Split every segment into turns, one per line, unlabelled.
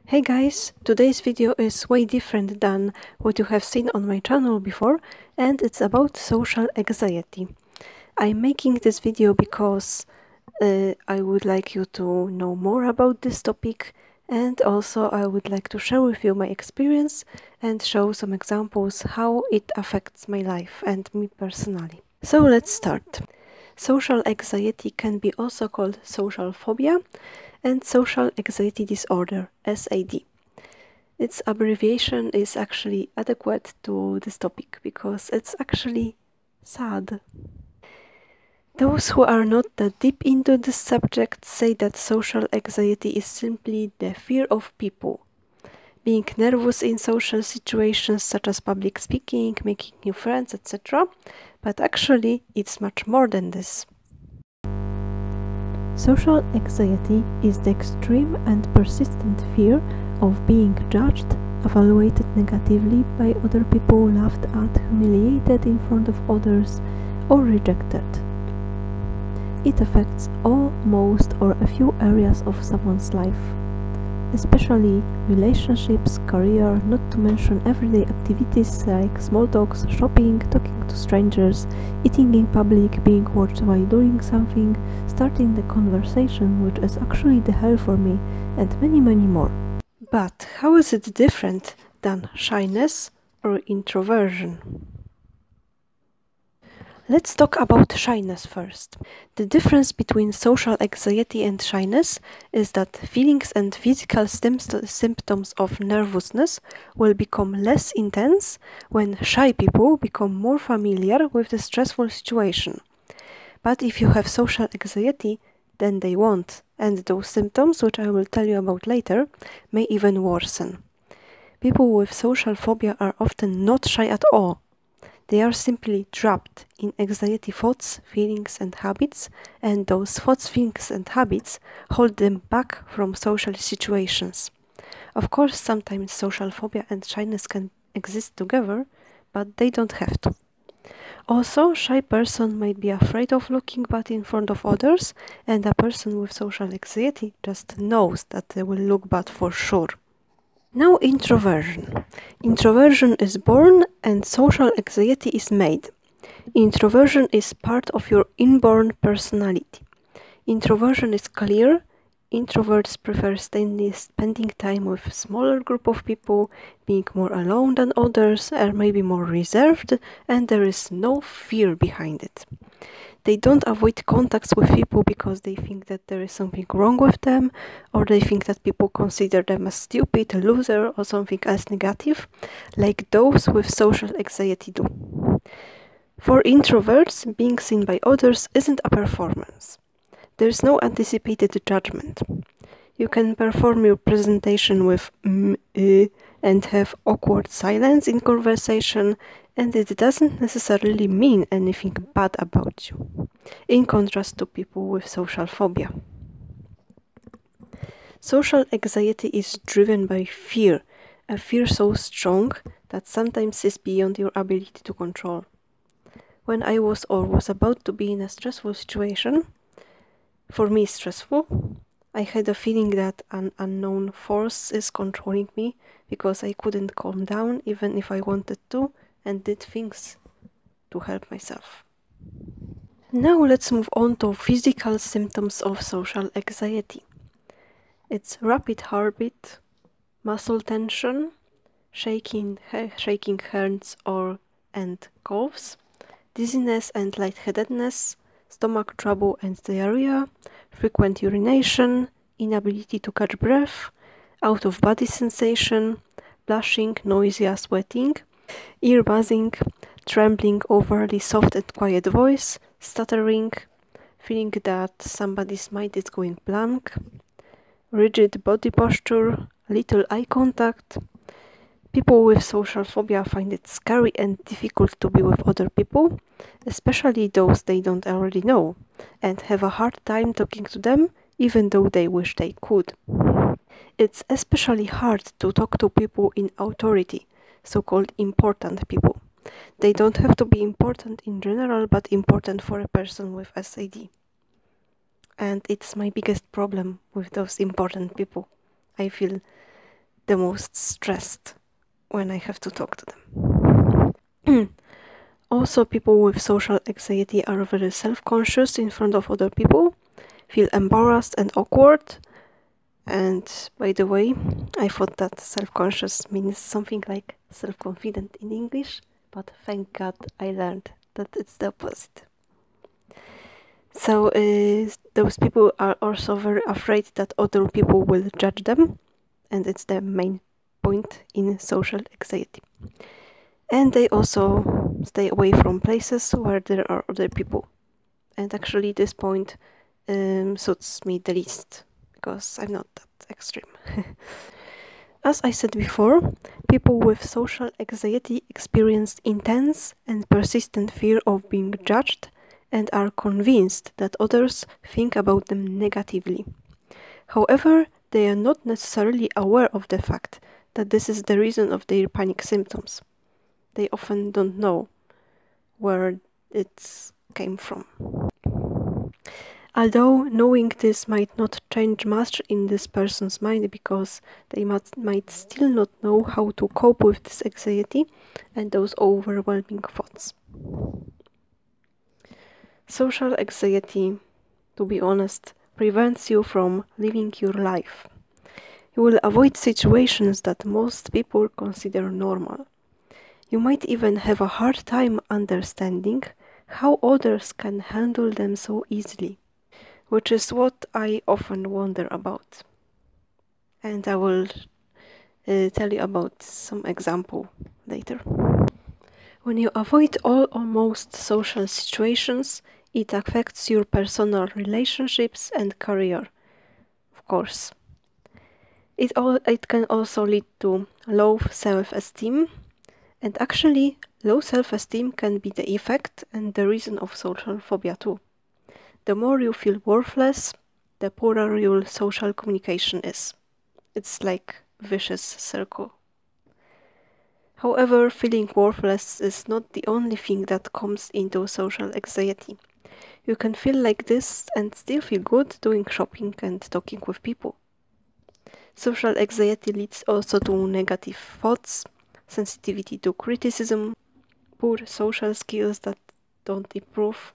Hey guys, today's video is way different than what you have seen on my channel before, and it's about social anxiety. I'm making this video because I would like you to know more about this topic, and also I would like to share with you my experience and show some examples how it affects my life and me personally. So let's start. Social anxiety can be also called social phobia and social anxiety disorder, SAD. Its abbreviation is actually adequate to this topic because it's actually sad. Those who are not that deep into this subject say that social anxiety is simply the fear of people. Being nervous in social situations such as public speaking, making new friends, etc. But actually, it's much more than this. Social anxiety is the extreme and persistent fear of being judged, evaluated negatively by other people, laughed at, humiliated in front of others, or rejected. It affects all, most, or a few areas of someone's life, especially relationships, career, not to mention everyday activities like small talks, shopping, talking to strangers, eating in public, being watched while doing something, starting the conversation, which is actually the hell for me, and many more. But how is it different than shyness or introversion? Let's talk about shyness first. The difference between social anxiety and shyness is that feelings and physical symptoms of nervousness will become less intense when shy people become more familiar with the stressful situation. But if you have social anxiety, then they won't, and those symptoms, which I will tell you about later, may even worsen. People with social phobia are often not shy at all. They are simply trapped in anxiety thoughts, feelings and habits, and those thoughts, feelings and habits hold them back from social situations. Of course, sometimes social phobia and shyness can exist together, but they don't have to. Also, shy person might be afraid of looking bad in front of others, and a person with social anxiety just knows that they will look bad for sure. Now introversion. Introversion is born and social anxiety is made. Introversion is part of your inborn personality. Introversion is clear. Introverts prefer spending time with a smaller group of people, being more alone than others, are maybe more reserved, and there is no fear behind it. They don't avoid contacts with people because they think that there is something wrong with them, or they think that people consider them as stupid, a loser, or something else negative, like those with social anxiety do. For introverts, being seen by others isn't a performance. There is no anticipated judgment. You can perform your presentation with and have awkward silence in conversation, and it doesn't necessarily mean anything bad about you, in contrast to people with social phobia. Social anxiety is driven by fear, a fear so strong that sometimes is beyond your ability to control. When I was about to be in a stressful situation, for me stressful, I had a feeling that an unknown force is controlling me because I couldn't calm down even if I wanted to, and did things to help myself. Now let's move on to physical symptoms of social anxiety. It's rapid heartbeat, muscle tension, shaking hands and coughs, dizziness and lightheadedness, stomach trouble and diarrhea, frequent urination, inability to catch breath, out-of-body sensation, blushing, nausea, sweating, ear buzzing, trembling, overly soft and quiet voice, stuttering, feeling that somebody's mind is going blank, rigid body posture, little eye contact. People with social phobia find it scary and difficult to be with other people, especially those they don't already know, and have a hard time talking to them even though they wish they could. It's especially hard to talk to people in authority, so-called important people. They don't have to be important in general, but important for a person with SAD. And it's my biggest problem with those important people. I feel the most stressed when I have to talk to them. Also, people with social anxiety are very self-conscious in front of other people, feel embarrassed and awkward. And by the way, I thought that self-conscious means something like self-confident in English, but thank God I learned that it's the opposite. So those people are also very afraid that other people will judge them, and it's the main point in social anxiety. And they also stay away from places where there are other people. And actually this point suits me the least, because I'm not that extreme. As I said before, people with social anxiety experience intense and persistent fear of being judged and are convinced that others think about them negatively. However, they are not necessarily aware of the fact that this is the reason of their panic symptoms. They often don't know where it came from. Although knowing this might not change much in this person's mind because they might still not know how to cope with this anxiety and those overwhelming thoughts. Social anxiety, to be honest, prevents you from living your life. You will avoid situations that most people consider normal. You might even have a hard time understanding how others can handle them so easily, which is what I often wonder about. And I will tell you about some example later. When you avoid all or most social situations, it affects your personal relationships and career, of course. It can also lead to low self-esteem, and actually low self-esteem can be the effect and the reason of social phobia too. The more you feel worthless, the poorer your social communication is. It's like a vicious circle. However, feeling worthless is not the only thing that comes into social anxiety. You can feel like this and still feel good doing shopping and talking with people. Social anxiety leads also to negative thoughts, sensitivity to criticism, poor social skills that don't improve,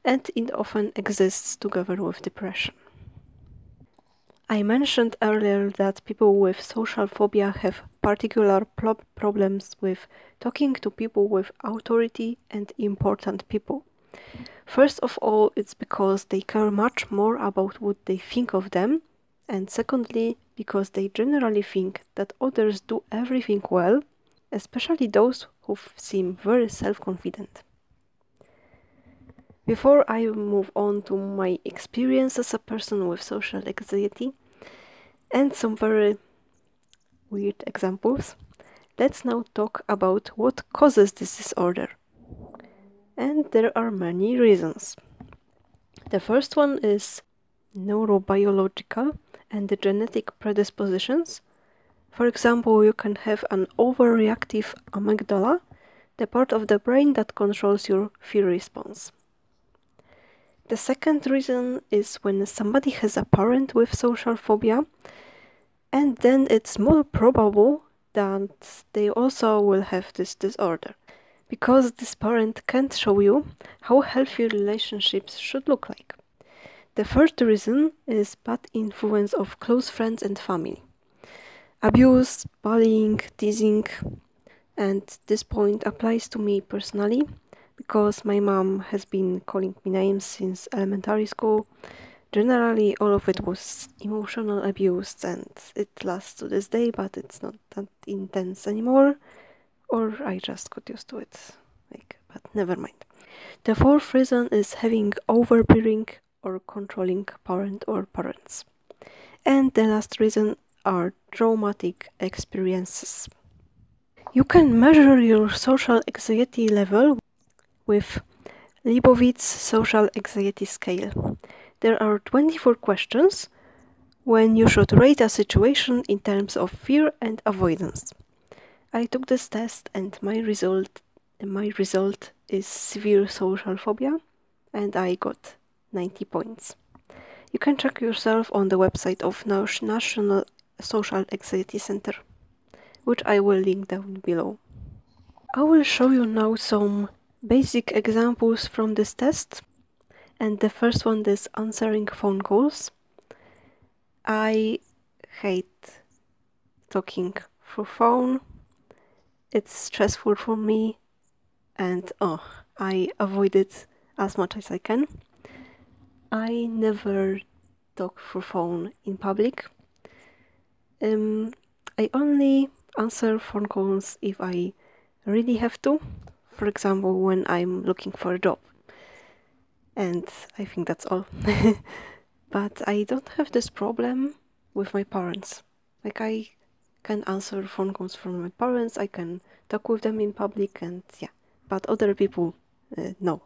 and it often exists together with depression. I mentioned earlier that people with social phobia have particular problems with talking to people with authority and important people. First of all, it's because they care much more about what they think of them, and secondly, because they generally think that others do everything well, especially those who seem very self-confident. Before I move on to my experience as a person with social anxiety and some very weird examples, let's now talk about what causes this disorder. And there are many reasons. The first one is neurobiological and the genetic predispositions. For example, you can have an overreactive amygdala, the part of the brain that controls your fear response. The second reason is when somebody has a parent with social phobia, and then it's more probable that they also will have this disorder, because this parent can't show you how healthy relationships should look like. The third reason is bad influence of close friends and family. Abuse, bullying, teasing, and this point applies to me personally, because my mom has been calling me names since elementary school. Generally, all of it was emotional abuse, and it lasts to this day, but it's not that intense anymore, or I just got used to it, but never mind. The fourth reason is having overbearing or controlling parent or parents. And the last reason are traumatic experiences. You can measure your social anxiety level with Leibovitz social anxiety scale. There are 24 questions when you should rate a situation in terms of fear and avoidance. I took this test and my result is severe social phobia, and I got 90 points. You can check yourself on the website of National social anxiety center, which I will link down below. I will show you now some basic examples from this test, and the first one is answering phone calls. I hate talking through phone. It's stressful for me, and I avoid it as much as I can. I never talk through phone in public. I only answer phone calls if I really have to. For example, when I'm looking for a job. And I think that's all. But I don't have this problem with my parents. Like, I can answer phone calls from my parents, I can talk with them in public, and yeah. But other people, no.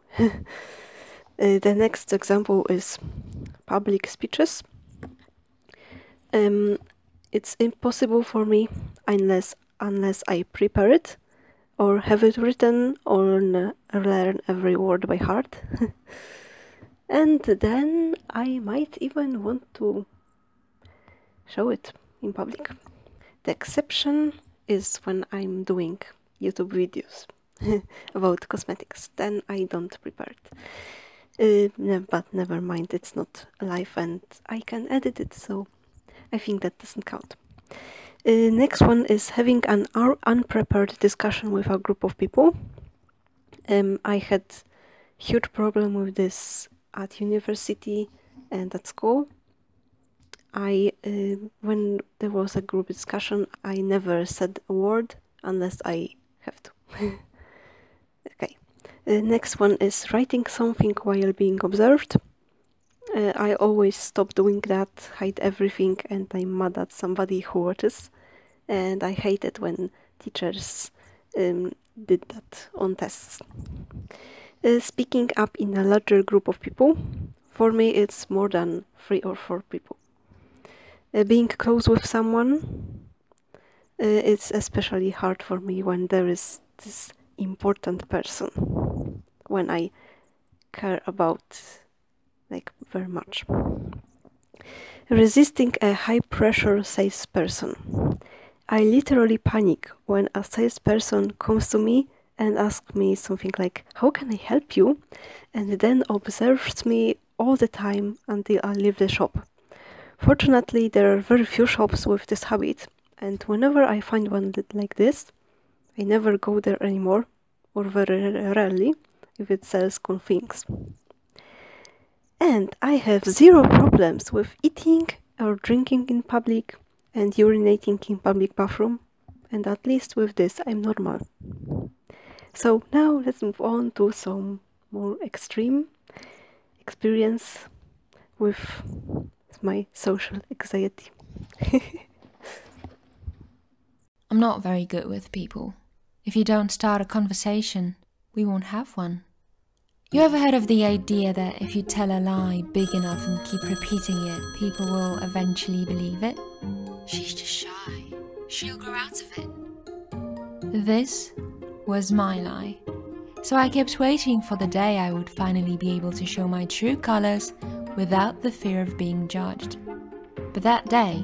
The next example is public speeches. It's impossible for me unless I prepare it, or have it written, or learn every word by heart. And then I might even want to show it in public. The exception is when I'm doing YouTube videos about cosmetics. Then I don't prepare it. But never mind, it's not live and I can edit it, so I think that doesn't count. Next one is having an unprepared discussion with a group of people. I had huge problem with this at university and at school. When there was a group discussion, I never said a word unless I have to. Okay. Next one is writing something while being observed. I always stop doing that, hide everything, and I'm mad at somebody who watches. And I hate it when teachers did that on tests. Speaking up in a larger group of people. For me, it's more than 3 or 4 people. Being close with someone, it's especially hard for me when there is this important person, when I care about, like, very much. Resisting a high-pressure salesperson. I literally panic when a salesperson comes to me and asks me something like, "How can I help you?" and then observes me all the time until I leave the shop. Fortunately, there are very few shops with this habit, and whenever I find one like this, I never go there anymore, or very rarely, if it sells cool things. And I have 0 problems with eating or drinking in public and urinating in public bathroom, and at least with this I'm normal. So now let's move on to some more extreme experience with my social anxiety.
I'm not very good with people. If you don't start a conversation, we won't have one. You ever heard of the idea that if you tell a lie big enough and keep repeating it, people will eventually believe it? She's just shy. She'll grow out of it. This was my lie. So I kept waiting for the day I would finally be able to show my true colors without the fear of being judged. But that day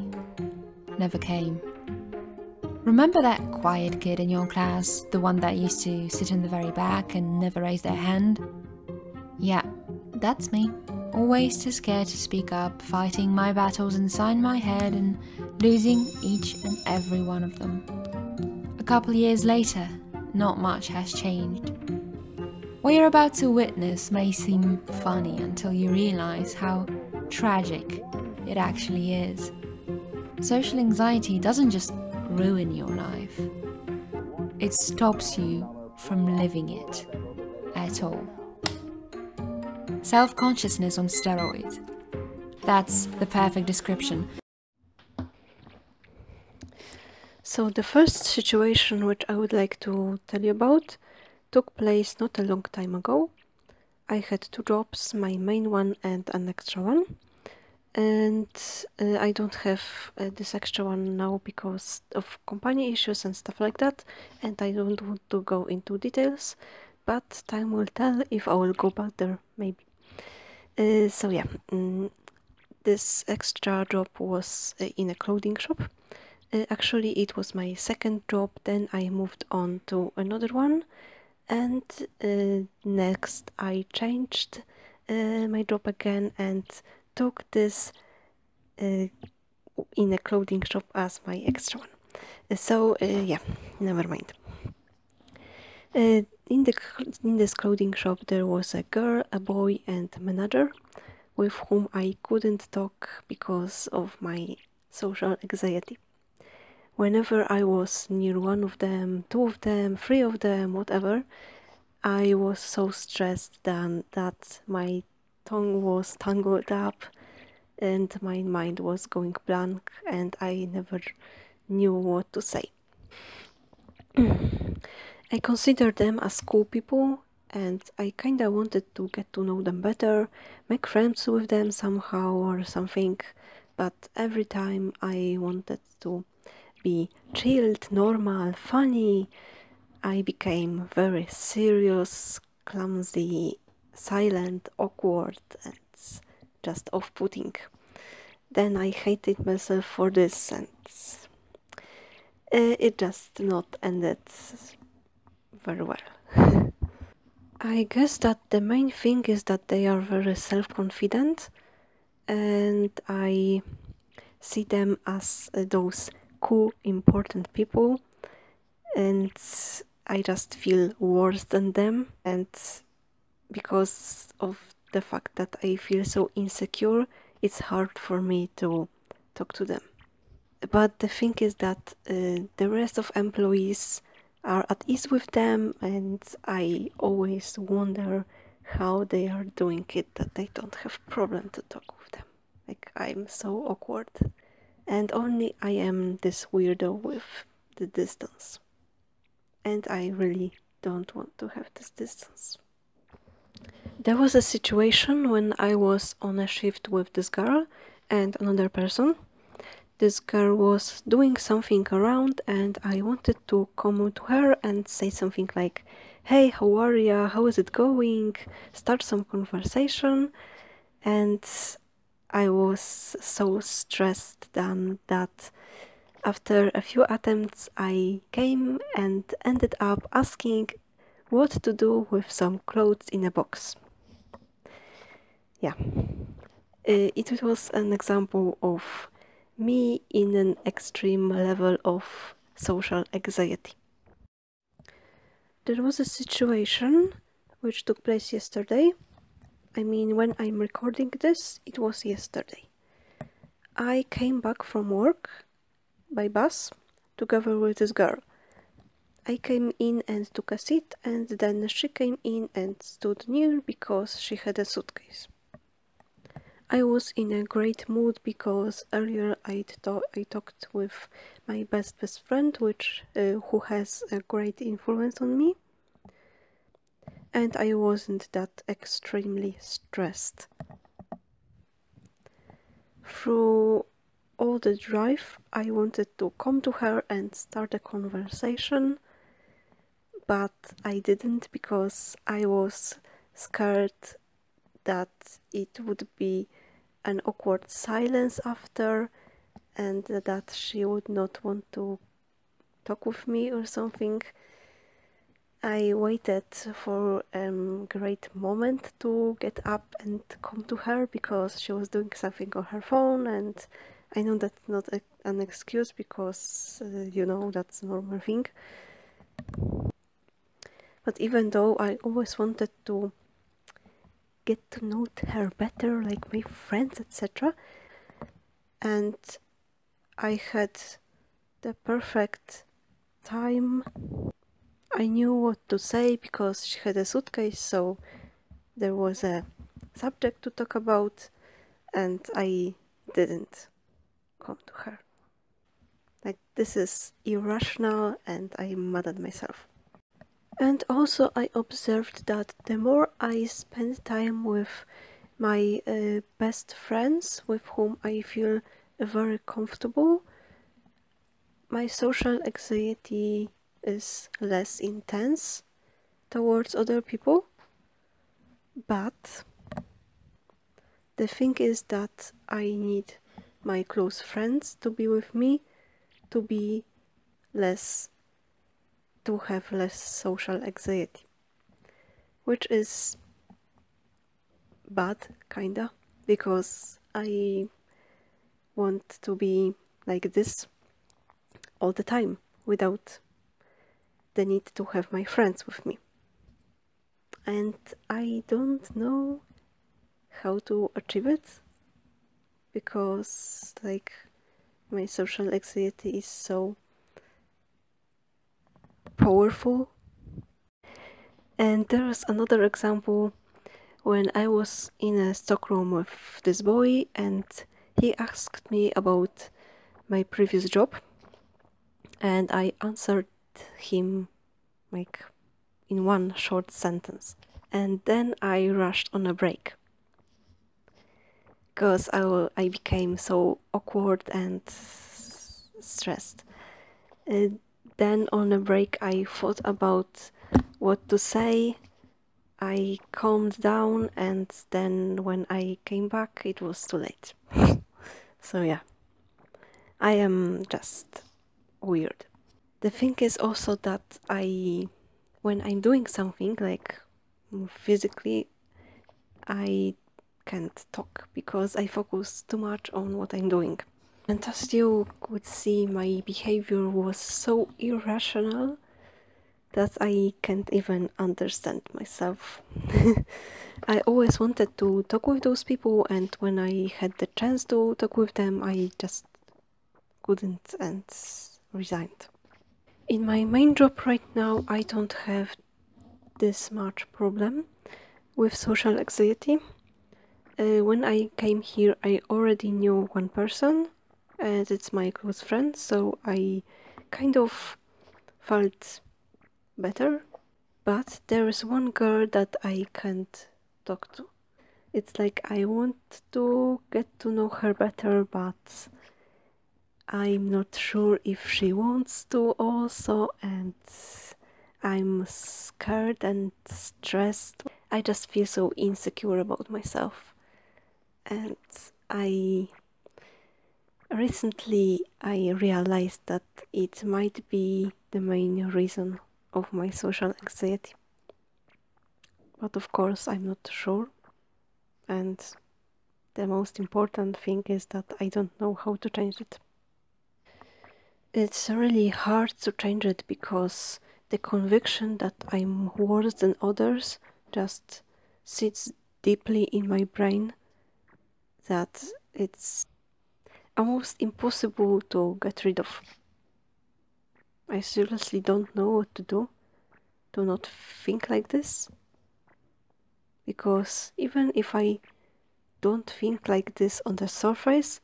never came. Remember that quiet kid in your class, the one that used to sit in the very back and never raise their hand? Yeah, that's me. Always too scared to speak up, fighting my battles inside my head and losing each and every one of them. A couple years later, not much has changed. What you're about to witness may seem funny until you realize how tragic it actually is. Social anxiety doesn't just ruin your life. It stops you from living it at all. Self-consciousness on steroids. That's the perfect description.
So the first situation which I would like to tell you about took place not a long time ago. I had 2 jobs, my main one and an extra one. And I don't have this extra one now because of company issues and stuff like that, and I don't want to go into details, but time will tell if I will go back there, maybe. So yeah, this extra job was in a clothing shop, Actually, it was my second job, then I moved on to another one, and next I changed my job again and took this in a clothing shop as my extra one. So yeah, never mind. In this clothing shop there was a girl, a boy, and a manager with whom I couldn't talk because of my social anxiety. Whenever I was near one of them, two of them, three of them, whatever, I was so stressed then that my tongue was tangled up and my mind was going blank and I never knew what to say. I consider them as cool people and I kinda wanted to get to know them better, make friends with them somehow or something, but every time I wanted to be chilled, normal, funny, I became very serious, clumsy, silent, awkward, and just off-putting. Then I hated myself for this, and it just not ended very well. I guess that the main thing is that they are very self-confident, and I see them as those cool, important people, and I just feel worse than them, and because of the fact that I feel so insecure, it's hard for me to talk to them. But the thing is that the rest of employees are at ease with them, and I always wonder how they are doing it, that they don't have problem to talk with them. Like, I'm so awkward, and only I am this weirdo with the distance. And I really don't want to have this distance. There was a situation when I was on a shift with this girl and another person. This girl was doing something around and I wanted to come to her and say something like, "Hey, how are ya? How is it going?" Start some conversation, and I was so stressed then that after a few attempts I came and ended up asking what to do with some clothes in a box. Yeah, it was an example of me in an extreme level of social anxiety. There was a situation which took place yesterday. I mean, when I'm recording this, it was yesterday. I came back from work by bus together with this girl. I came in and took a seat, and then she came in and stood near because she had a suitcase. I was in a great mood because earlier I talked with my best friend, who has a great influence on me, and I wasn't that extremely stressed. Through all the drive, I wanted to come to her and start a conversation, but I didn't because I was scared that it would be an awkward silence after and that she would not want to talk with me or something. I waited for a great moment to get up and come to her because she was doing something on her phone, and I know that's not an excuse because that's a normal thing. But even though I always wanted to get to know her better, like my friends, etc., and I had the perfect time. I knew what to say because she had a suitcase, so there was a subject to talk about, and I didn't come to her. Like, this is irrational, and I'm mad at myself. And also I observed that the more I spend time with my best friends with whom I feel very comfortable, my social anxiety is less intense towards other people. But the thing is that I need my close friends to be with me, to be to have less social anxiety, which is bad, kinda, because I want to be like this all the time without the need to have my friends with me. And I don't know how to achieve it, because like my social anxiety is so powerful. And there's another example when I was in a stockroom with this boy and he asked me about my previous job, and I answered him like in one short sentence, and then I rushed on a break because I became so awkward and stressed. Then on a break I thought about what to say. I calmed down, and then when I came back it was too late. So yeah, I am just weird. The thing is also that when I'm doing something like physically, I can't talk because I focus too much on what I'm doing. And as you could see, my behavior was so irrational that I can't even understand myself. I always wanted to talk with those people, and when I had the chance to talk with them, I just couldn't and resigned. In my main job right now, I don't have this much problem with social anxiety. When I came here, I already knew one person, and it's my close friend, so I kind of felt better. But there is one girl that I can't talk to. It's like I want to get to know her better, but I'm not sure if she wants to also, and I'm scared and stressed. I just feel so insecure about myself. And recently I realized that it might be the main reason of my social anxiety. But of course I'm not sure, and the most important thing is that I don't know how to change it. It's really hard to change it because the conviction that I'm worse than others just sits deeply in my brain, that it's almost impossible to get rid of. I seriously don't know what to do to not think like this, because even if I don't think like this on the surface,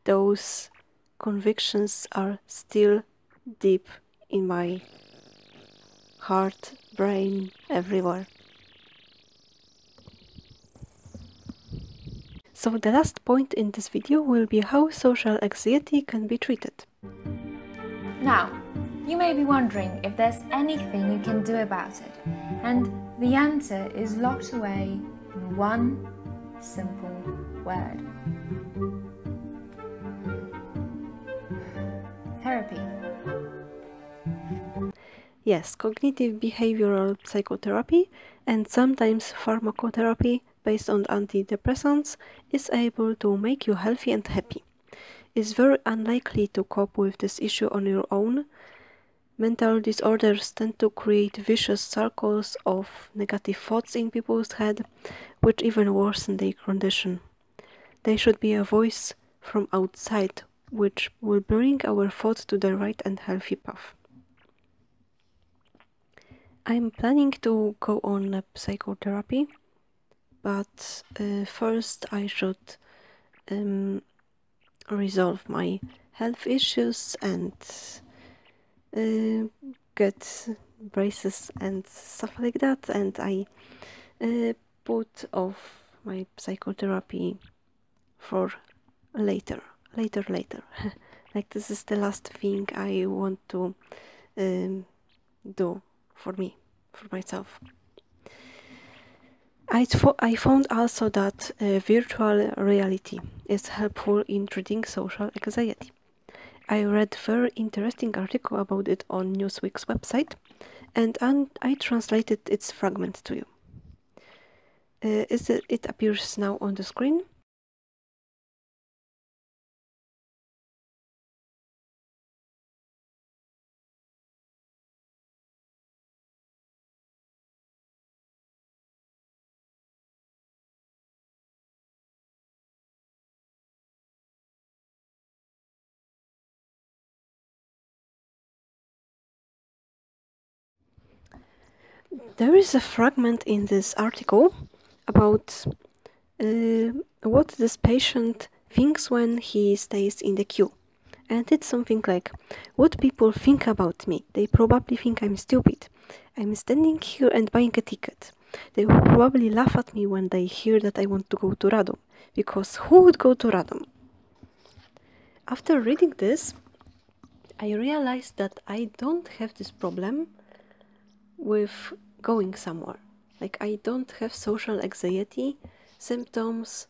those convictions are still deep in my heart, brain, everywhere. So the last point in this video will be how social anxiety can be treated.
Now, you may be wondering if there's anything you can do about it, and the answer is locked away in one simple word: therapy.
Yes, cognitive behavioral psychotherapy and sometimes pharmacotherapy based on antidepressants is able to make you healthy and happy. It's very unlikely to cope with this issue on your own. Mental disorders tend to create vicious circles of negative thoughts in people's head, which even worsen their condition. There should be a voice from outside which will bring our thoughts to the right and healthy path. I'm planning to go on psychotherapy, but first I should resolve my health issues and get braces and stuff like that, and I put off my psychotherapy for later. Like this is the last thing I want to do for myself. I found also that virtual reality is helpful in treating social anxiety. I read very interesting article about it on Newsweek's website, and I translated its fragment to you. It appears now on the screen. There is a fragment in this article about what this patient thinks when he stays in the queue. And it's something like, what people think about me. They probably think I'm stupid. I'm standing here and buying a ticket. They will probably laugh at me when they hear that I want to go to Radom. Because who would go to Radom? After reading this, I realized that I don't have this problem with going somewhere. Like, I don't have social anxiety symptoms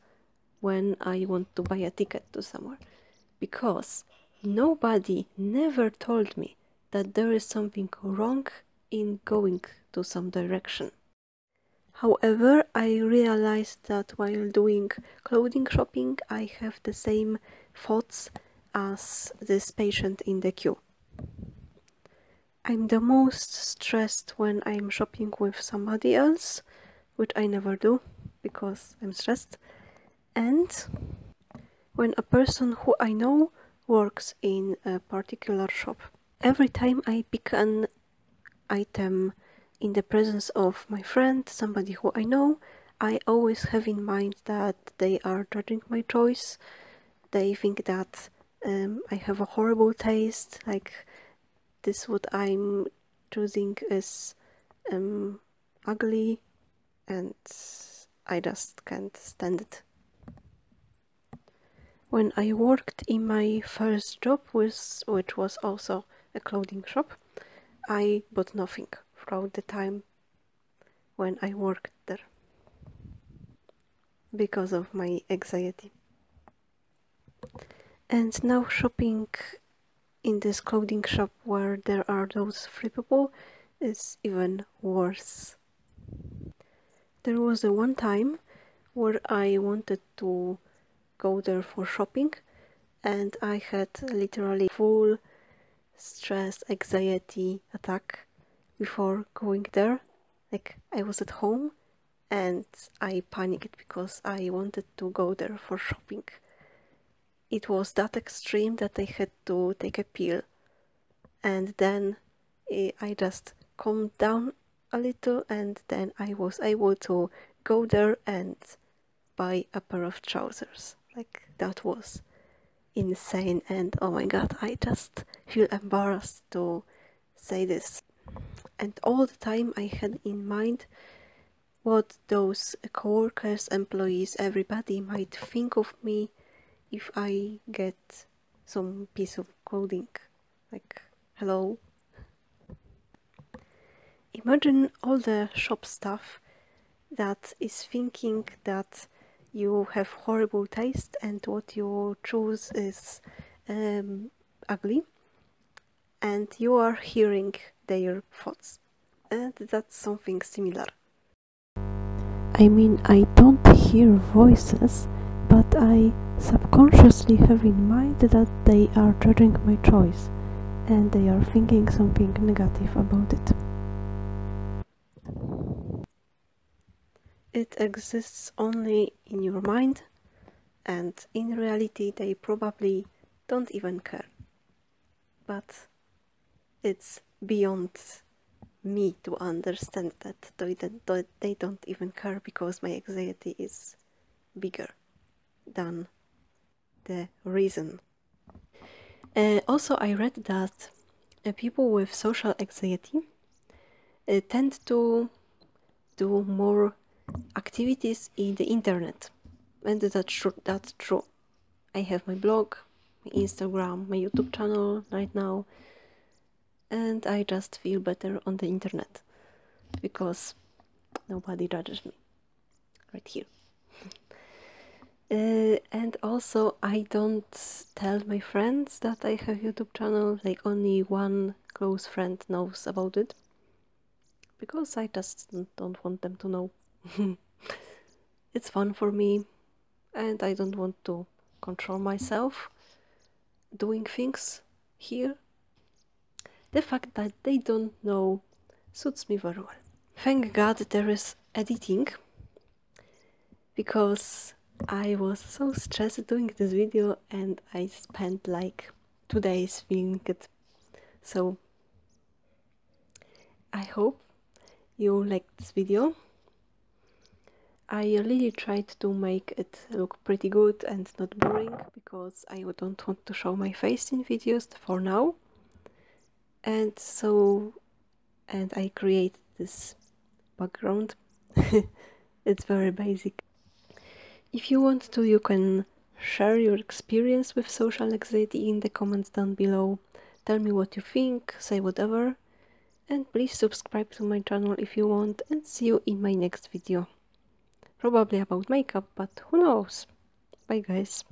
when I want to buy a ticket to somewhere, because nobody never told me that there is something wrong in going to some direction. However, I realized that while doing clothing shopping, I have the same thoughts as this patient in the queue. I'm the most stressed when I'm shopping with somebody else, which I never do because I'm stressed, and when a person who I know works in a particular shop. Every time I pick an item in the presence of my friend, somebody who I know, I always have in mind that they are judging my choice. They think that I have a horrible taste, like this what I'm choosing is ugly, and I just can't stand it. When I worked in my first job, which was also a clothing shop, I bought nothing throughout the time when I worked there because of my anxiety. And now shopping in this clothing shop where there are those three people is even worse. There was a one time where I wanted to go there for shopping, and I had literally full stress anxiety attack before going there. Like, I was at home and I panicked because I wanted to go there for shopping. It was that extreme that I had to take a pill, and then I just calmed down a little, and then I was able to go there and buy a pair of trousers. Like, that was insane, and oh my god, I just feel embarrassed to say this. And all the time I had in mind what those co-workers, employees, everybody might think of me if I get some piece of clothing. Like, hello. Imagine all the shop staff that is thinking that you have horrible taste and what you choose is ugly, and you are hearing their thoughts. And that's something similar. I mean, I don't hear voices, but I subconsciously have in mind that they are judging my choice and they are thinking something negative about it. It exists only in your mind, and in reality they probably don't even care. But it's beyond me to understand that they don't even care, because my anxiety is bigger than the reason. Also, I read that people with social anxiety tend to do more activities in the internet, and that's true. I have my blog, my Instagram, my YouTube channel right now, and I just feel better on the internet because nobody judges me right here. And also I don't tell my friends that I have YouTube channel, like only one close friend knows about it, because I just don't want them to know. It's fun for me, and I don't want to control myself doing things here. The fact that they don't know suits me very well. Thank God there is editing, because I was so stressed doing this video and I spent like 2 days filming it. So I hope you liked this video. I really tried to make it look pretty good and not boring, because I don't want to show my face in videos for now. And I create this background. It's very basic. If you want to, you can share your experience with social anxiety in the comments down below. Tell me what you think, say whatever, and please subscribe to my channel if you want, and see you in my next video. Probably about makeup, but who knows? Bye guys.